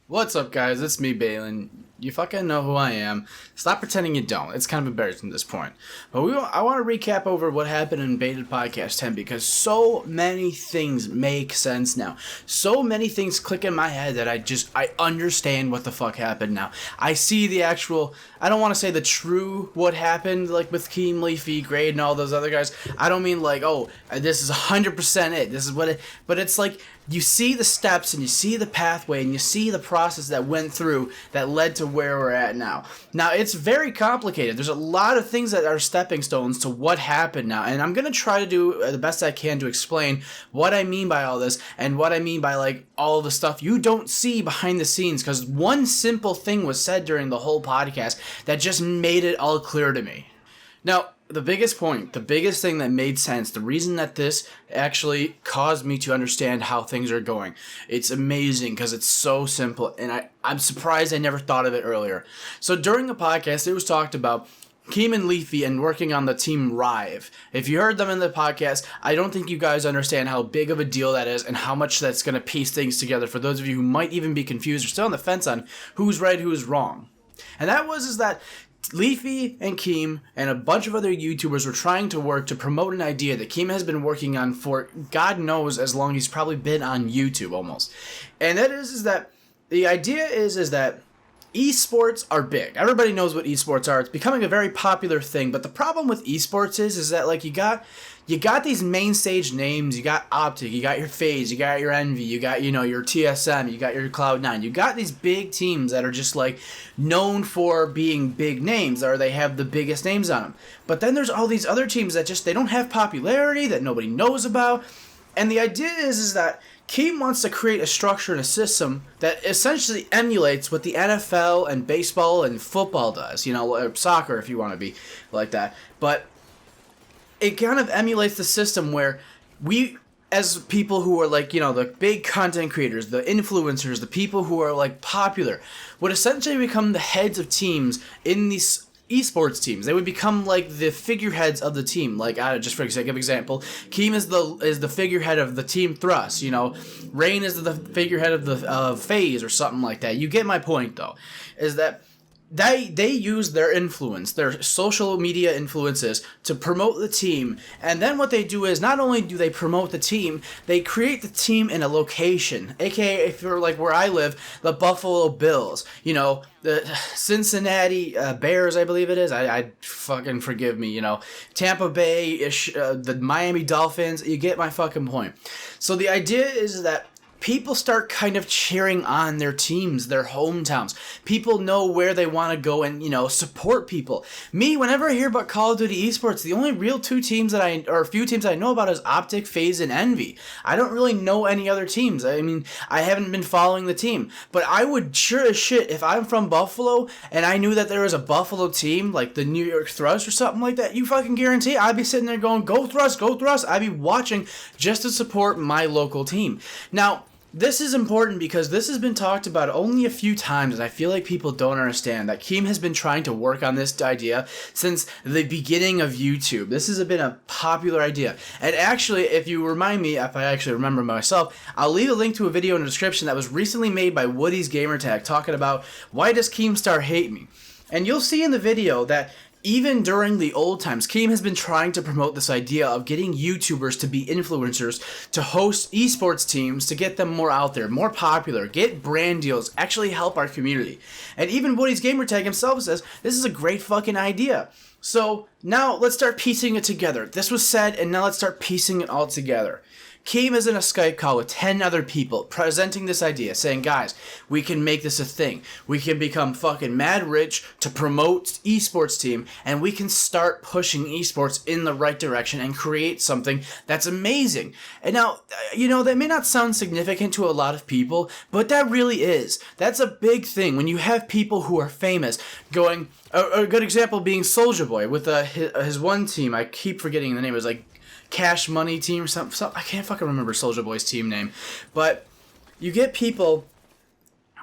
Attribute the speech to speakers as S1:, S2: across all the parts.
S1: What's up, guys? It's me, Balin. You fucking know who I am. Stop pretending you don't. It's kind of embarrassing at this point. But I want to recap over what happened in Baited Podcast 10 because so many things make sense now. So many things click in my head that I understand what the fuck happened now. I see the actual, I don't want to say the true what happened, like with Keem, Leafy, Grade, and all those other guys. I don't mean like, oh, this is 100% it. This is what it, but it's like, you see the steps and you see the pathway and you see the process that went through that led to where we're at now. Now, it's very complicated. There's a lot of things that are stepping stones to what happened now. And I'm going to try to do the best I can to explain what I mean by all this and what I mean by like all the stuff you don't see behind the scenes. Because one simple thing was said during the whole podcast that just made it all clear to me. Now, the biggest point, the biggest thing that made sense, the reason that this actually caused me to understand how things are going, it's amazing because it's so simple, and I'm surprised I never thought of it earlier. So during the podcast, it was talked about Keem and Leafy and working on the team Rive. If you heard them in the podcast, I don't think you guys understand how big of a deal that is and how much that's going to piece things together for those of you who might even be confused or still on the fence on who's right, who's wrong. And that is that Leafy and Keem and a bunch of other YouTubers were trying to work to promote an idea that Keem has been working on for God knows as long he's probably been on YouTube almost. And that is that the idea is that esports are big. Everybody knows what esports are. It's becoming a very popular thing, but the problem with esports is that like you got these main stage names, you got Optic, you got your FaZe, you got your Envy, you got, your TSM, you got your Cloud9. You got these big teams that are just like known for being big names, or they have the biggest names on them. But then there's all these other teams that they don't have popularity, that nobody knows about. And the idea is that Keem wants to create a structure and a system that essentially emulates what the NFL and baseball and football does, or soccer if you want to be like that. But it kind of emulates the system where we, as people who are like, the big content creators, the influencers, the people who are like popular, would essentially become the heads of teams in these esports teams. They would become like the figureheads of the team. Like, just for sake of example, Keem is the figurehead of the team Thrust. Rain is the figurehead of the FaZe or something like that. You get my point, though, is that they use their influence, their social media influences, to promote the team. And then what they do is not only do they promote the team, they create the team in a location. AKA, if you're like where I live, the Buffalo Bills, the Cincinnati Bears, I believe it is. I fucking forgive me, Tampa Bay, the Miami Dolphins. You get my fucking point. So the idea is that people start kind of cheering on their teams, their hometowns. People know where they want to go and, support people. Me, whenever I hear about Call of Duty esports, the only real few teams that I know about is Optic, FaZe, and Envy. I don't really know any other teams. I mean, I haven't been following the team. But I would sure as shit, if I'm from Buffalo and I knew that there was a Buffalo team, like the New York Thrust or something like that, you fucking guarantee I'd be sitting there going, go Thrust, go Thrust. I'd be watching just to support my local team. Now, this is important because this has been talked about only a few times, and I feel like people don't understand that Keem has been trying to work on this idea since the beginning of YouTube. This has been a popular idea. And actually, if you remind me, if I actually remember myself, I'll leave a link to a video in the description that was recently made by Woody's Gamertag talking about why does Keemstar hate me? And you'll see in the video that even during the old times, Keem has been trying to promote this idea of getting YouTubers to be influencers, to host esports teams, to get them more out there, more popular, get brand deals, actually help our community. And even Woody's Gamertag himself says, this is a great fucking idea. So now let's start piecing it together. This was said, and now let's start piecing it all together. Keem is in a Skype call with 10 other people presenting this idea, saying, guys, we can make this a thing. We can become fucking mad rich to promote esports team, and we can start pushing esports in the right direction and create something that's amazing. And now, that may not sound significant to a lot of people, but that really is. That's a big thing when you have people who are famous going, a good example being Soulja Boy with his one team. I keep forgetting the name. It was like Cash Money Team or something. I can't fucking remember Soulja Boy's team name. But you get people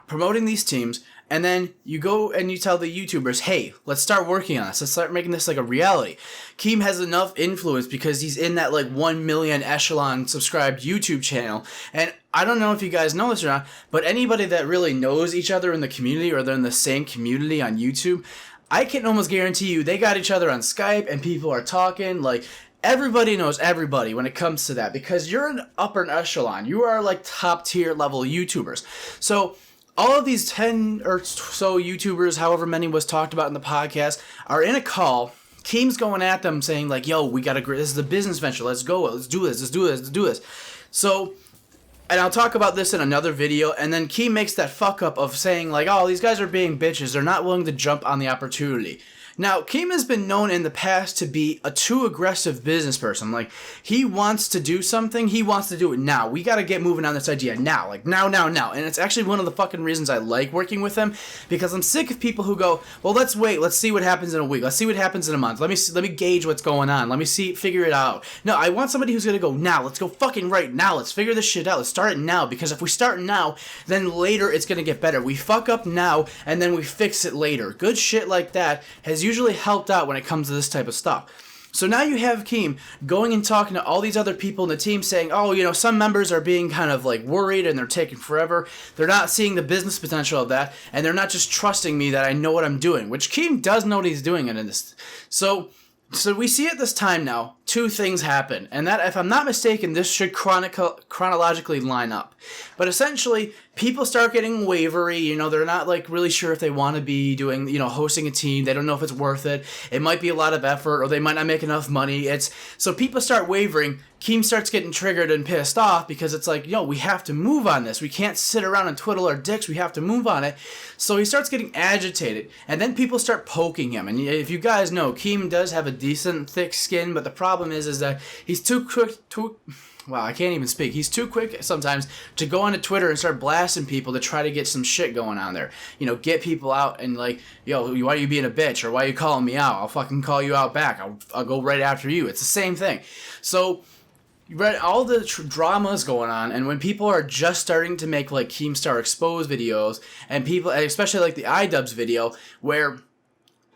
S1: promoting these teams, and then you go and you tell the YouTubers, hey, let's start working on this. Let's start making this like a reality. Keem has enough influence because he's in that like 1 million echelon subscribed YouTube channel. And I don't know if you guys know this or not, but anybody that really knows each other in the community or they're in the same community on YouTube, I can almost guarantee you they got each other on Skype and people are talking. Like, everybody knows everybody when it comes to that because you're an upper echelon. You are like top tier level YouTubers. So all of these 10 or so YouTubers, however many was talked about in the podcast, are in a call. Keem's going at them saying like, yo, we got to, this is a business venture. Let's go. Let's do this. Let's do this. Let's do this. So, and I'll talk about this in another video, and then Keem makes that fuck up of saying like, oh, these guys are being bitches. They're not willing to jump on the opportunity. Now, Keem has been known in the past to be a too aggressive business person. Like, he wants to do something, he wants to do it now. We gotta get moving on this idea now. Like, now. And it's actually one of the fucking reasons I like working with him, because I'm sick of people who go, well, let's wait, let's see what happens in a week, let's see what happens in a month, let me gauge what's going on, let me figure it out. No, I want somebody who's gonna go, now, let's go fucking right now, let's figure this shit out, let's start it now, because if we start now, then later it's gonna get better. We fuck up now, and then we fix it later. Good shit like that has usually helped out when it comes to this type of stuff. So now you have Keem going and talking to all these other people in the team saying, oh, you know, some members are being kind of like worried and they're taking forever. They're not seeing the business potential of that, and they're not just trusting me that I know what I'm doing, which Keem does know what he's doing in this. So we see at this time now, two things happen, and that, if I'm not mistaken, this should chronologically line up. But essentially, people start getting wavery, you know, they're not like really sure if they want to be doing, you know, hosting a team. They don't know if it's worth it. It might be a lot of effort, or they might not make enough money. So people start wavering. Keem starts getting triggered and pissed off because it's like, yo, we have to move on this. We can't sit around and twiddle our dicks. We have to move on it. So he starts getting agitated, and then people start poking him. And if you guys know, Keem does have a decent thick skin, but the problem is that he's too quick to... Wow, I can't even speak. He's too quick sometimes to go onto Twitter and start blasting people to try to get some shit going on there. You know, get people out and like, yo, why are you being a bitch? Or why are you calling me out? I'll fucking call you out back. I'll go right after you. It's the same thing. So, all the drama's going on, and when people are just starting to make like Keemstar Exposed videos, and people, especially like the iDubbbz video, where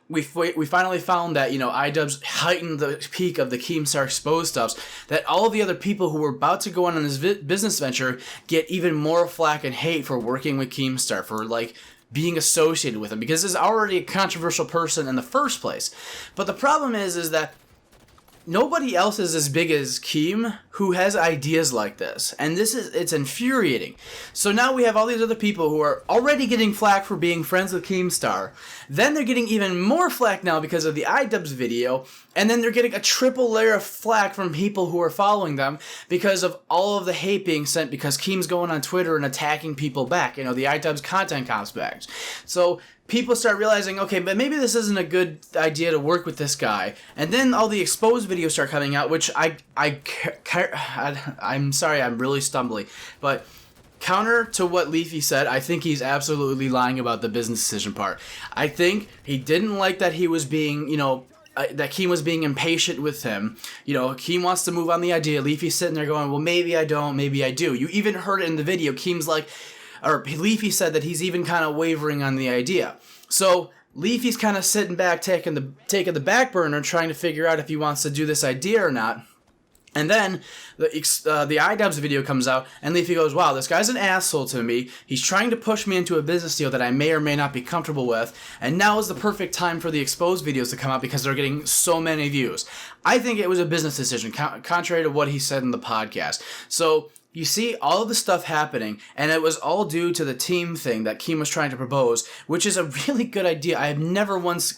S1: we finally found that, you know, iDubbbz heightened the peak of the Keemstar Exposed stuffs, that all of the other people who were about to go on this business venture get even more flack and hate for working with Keemstar, for like being associated with him, because he's already a controversial person in the first place. But the problem is that nobody else is as big as Keem who has ideas like this, and it's infuriating. So now we have all these other people who are already getting flack for being friends with Keemstar, then they're getting even more flack now because of the iDubbbz video, and then they're getting a triple layer of flack from people who are following them because of all of the hate being sent because Keem's going on Twitter and attacking people back, you know, the iDubbbz content comps back. So people start realizing, okay, but maybe this isn't a good idea to work with this guy. And then all the exposed videos start coming out, which I'm sorry, I'm really stumbly. But counter to what Leafy said, I think he's absolutely lying about the business decision part. I think he didn't like that he was being, you know, that Keem was being impatient with him. You know, Keem wants to move on the idea. Leafy's sitting there going, well, maybe I don't, maybe I do. You even heard it in the video. Keem's like, or Leafy said that he's even kind of wavering on the idea. So Leafy's kind of sitting back, taking the back burner, trying to figure out if he wants to do this idea or not. And then the iDubbbz video comes out, and Leafy goes, wow, this guy's an asshole to me. He's trying to push me into a business deal that I may or may not be comfortable with, and now is the perfect time for the exposed videos to come out because they're getting so many views. I think it was a business decision, contrary to what he said in the podcast. So you see all of the stuff happening, and it was all due to the team thing that Keem was trying to propose, which is a really good idea. I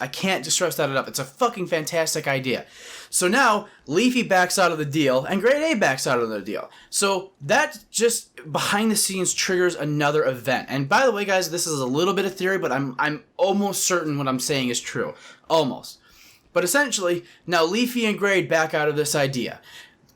S1: can't stress that enough. It's a fucking fantastic idea. So now, Leafy backs out of the deal, and Grade A backs out of the deal. So that just behind the scenes triggers another event. And by the way, guys, this is a little bit of theory, but I'm almost certain what I'm saying is true. Almost. But essentially, now Leafy and Grade back out of this idea.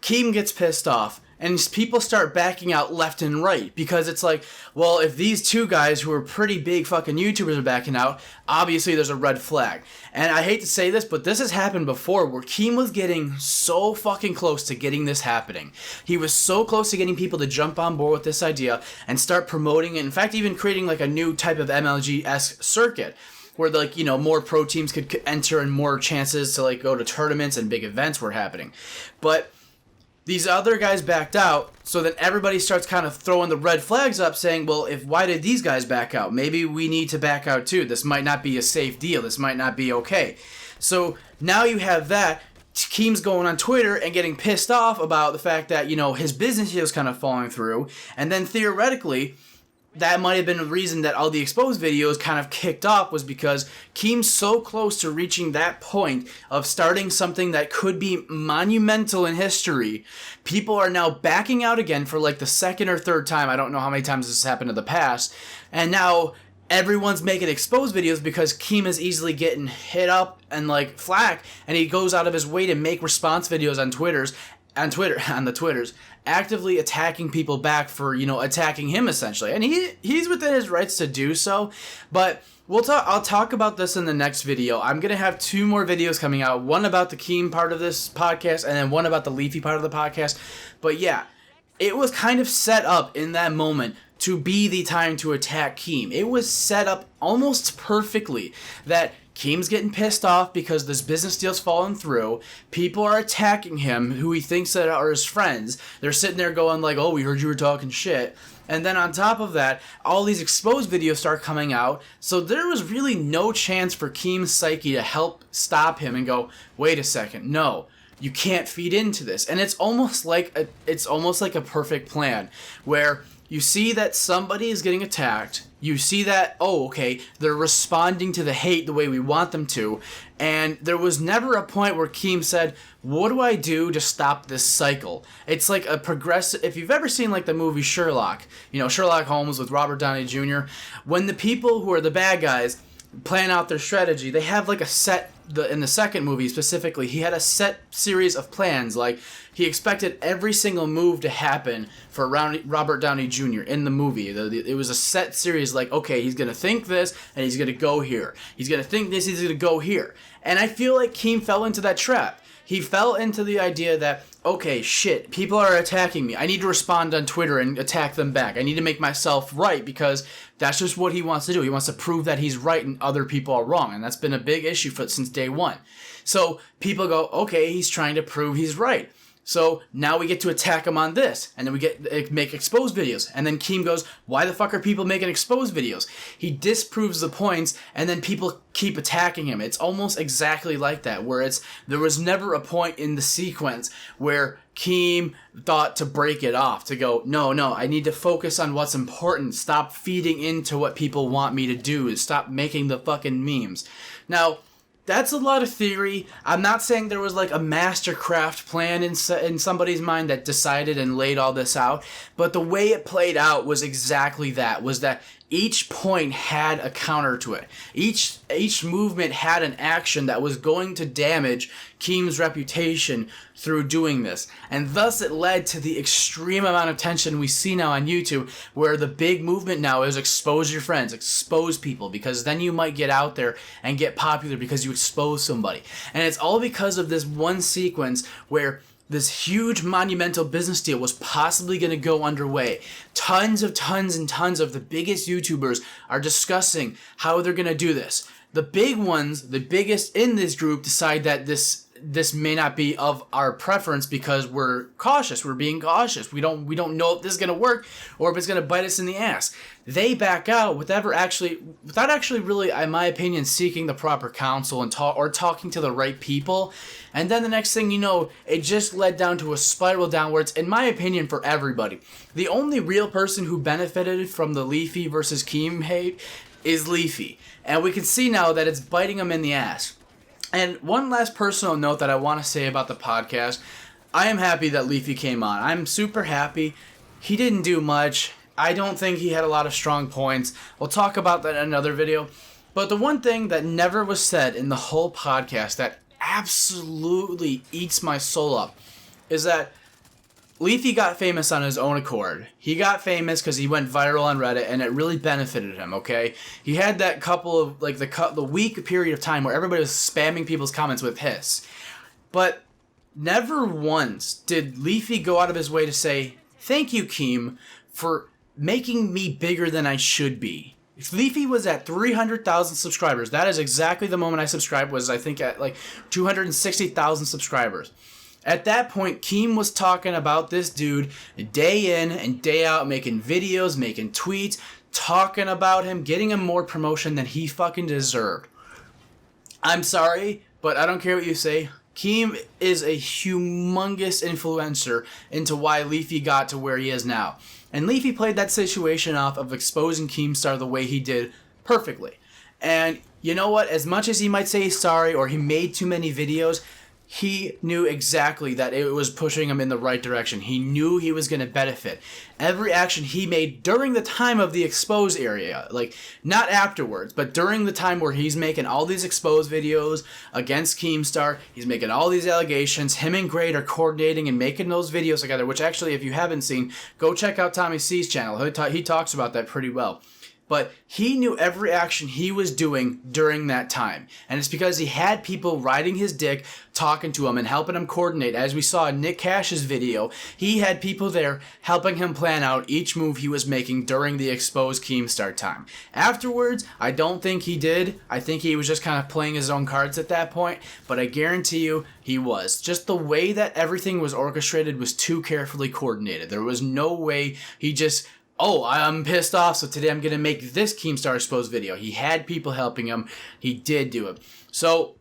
S1: Keem gets pissed off, and people start backing out left and right, because it's like, well, if these two guys who are pretty big fucking YouTubers are backing out, obviously there's a red flag. And I hate to say this, but this has happened before, where Keem was getting so fucking close to getting this happening. He was so close to getting people to jump on board with this idea and start promoting it, in fact, even creating like a new type of MLG-esque circuit, where, like, you know, more pro teams could enter and more chances to, like, go to tournaments and big events were happening. But these other guys backed out, so then everybody starts kind of throwing the red flags up, saying, well, why did these guys back out? Maybe we need to back out too. This might not be a safe deal. This might not be okay. So now you have that. Keem's going on Twitter and getting pissed off about the fact that, his business deal is kind of falling through. And then theoretically, that might have been the reason that all the exposed videos kind of kicked off, was because Keem's so close to reaching that point of starting something that could be monumental in history. People are now backing out again for like the second or third time. I don't know how many times this has happened in the past. And now everyone's making exposed videos because Keem is easily getting hit up and like flack, and he goes out of his way to make response videos on the Twitters, actively attacking people back for, attacking him essentially. And he's within his rights to do so, but I'll talk about this in the next video. I'm going to have 2 more videos coming out, one about the Keem part of this podcast and then one about the Leafy part of the podcast. But yeah, it was kind of set up in that moment to be the time to attack Keem. It was set up almost perfectly that Keem's getting pissed off because this business deal's falling through. People are attacking him who he thinks that are his friends. They're sitting there going like, oh, we heard you were talking shit. And then on top of that, all these exposed videos start coming out. So there was really no chance for Keem's psyche to help stop him and go, wait a second, no. You can't feed into this. And it's almost like a perfect plan where you see that somebody is getting attacked. You see that, oh, okay, they're responding to the hate the way we want them to. And there was never a point where Keem said, what do I do to stop this cycle? It's like a progressive, if you've ever seen like the movie Sherlock, Sherlock Holmes with Robert Downey Jr., when the people who are the bad guys plan out their strategy, they have like a set, in the second movie specifically, he had a set series of plans. Like, he expected every single move to happen for Robert Downey Jr. in the movie. It was a set series, like, okay, he's going to think this, and he's going to go here. He's going to think this, he's going to go here. And I feel like Keem fell into that trap. He fell into the idea that, okay, shit, people are attacking me. I need to respond on Twitter and attack them back. I need to make myself right, because that's just what he wants to do. He wants to prove that he's right and other people are wrong. And that's been a big issue since day one. So people go, okay, he's trying to prove he's right. So now we get to attack him on this, and then we make exposed videos. And then Keem goes, why the fuck are people making exposed videos? He disproves the points, and then people keep attacking him. It's almost exactly like that, where there was never a point in the sequence where Keem thought to break it off, to go, no, I need to focus on what's important. Stop feeding into what people want me to do. Stop making the fucking memes. Now, that's a lot of theory. I'm not saying there was like a mastercraft plan in somebody's mind that decided and laid all this out, but the way it played out was exactly that, was that each point had a counter to it. Each movement had an action that was going to damage Keem's reputation through doing this. And thus it led to the extreme amount of tension we see now on YouTube, where the big movement now is expose your friends, expose people, because then you might get out there and get popular because you expose somebody. And it's all because of this one sequence where this huge monumental business deal was possibly going to go underway. Tons and tons of the biggest YouTubers are discussing how they're going to do this. The big ones, the biggest in this group, decide that this may not be of our preference because we're cautious. We're being cautious. We don't know if this is going to work or if it's going to bite us in the ass. They back out without actually really, in my opinion, seeking the proper counsel and talking to the right people. And then the next thing you know, it just led down to a spiral downwards, in my opinion, for everybody. The only real person who benefited from the Leafy versus Keem hate is Leafy. And we can see now that it's biting him in the ass. And one last personal note that I want to say about the podcast. I am happy that Leafy came on. I'm super happy. He didn't do much. I don't think he had a lot of strong points. We'll talk about that in another video. But the one thing that never was said in the whole podcast that absolutely eats my soul up is that Leafy got famous on his own accord. He got famous because he went viral on Reddit, and it really benefited him, okay? He had that couple of, like, the week period of time where everybody was spamming people's comments with hiss. But never once did Leafy go out of his way to say, thank you, Keem, for making me bigger than I should be. If Leafy was at 300,000 subscribers, that is exactly the moment I subscribed, was I think at like 260,000 subscribers. At that point, Keem was talking about this dude day in and day out, making videos, making tweets, talking about him, getting him more promotion than he fucking deserved. I'm sorry, but I don't care what you say. Keem is a humongous influencer into why Leafy got to where he is now. And Leafy played that situation off of exposing Keemstar the way he did perfectly. And you know what? As much as he might say he's sorry or he made too many videos, he knew exactly that it was pushing him in the right direction. He knew he was going to benefit. Every action he made during the time of the exposed area, like not afterwards, but during the time where he's making all these exposed videos against Keemstar, he's making all these allegations, him and Great are coordinating and making those videos together, which actually, if you haven't seen, go check out Tommy C's channel. He talks about that pretty well. But he knew every action he was doing during that time. And it's because he had people riding his dick, talking to him and helping him coordinate. As we saw in Nick Cash's video, he had people there helping him plan out each move he was making during the exposed Keemstar time. Afterwards, I don't think he did. I think he was just kind of playing his own cards at that point. But I guarantee you, he was. Just the way that everything was orchestrated was too carefully coordinated. There was no way he just... oh, I'm pissed off, so today I'm going to make this Keemstar exposed video. He had people helping him. He did do it. So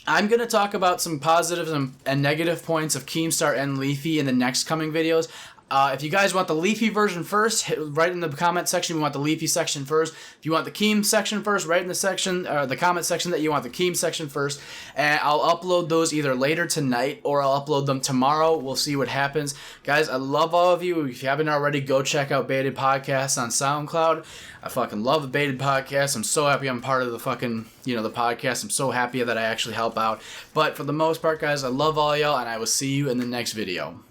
S1: I'm going to talk about some positives and negative points of Keemstar and Leafy in the next coming videos. If you guys want the Leafy version first, write in the comment section we want the Leafy section first. If you want the Keem section first, write in the section, the comment section that you want the Keem section first. And I'll upload those either later tonight or I'll upload them tomorrow. We'll see what happens. Guys, I love all of you. If you haven't already, go check out Baited Podcast on SoundCloud. I fucking love the Baited Podcast. I'm so happy I'm part of the fucking, the podcast. I'm so happy that I actually help out. But for the most part, guys, I love all y'all and I will see you in the next video.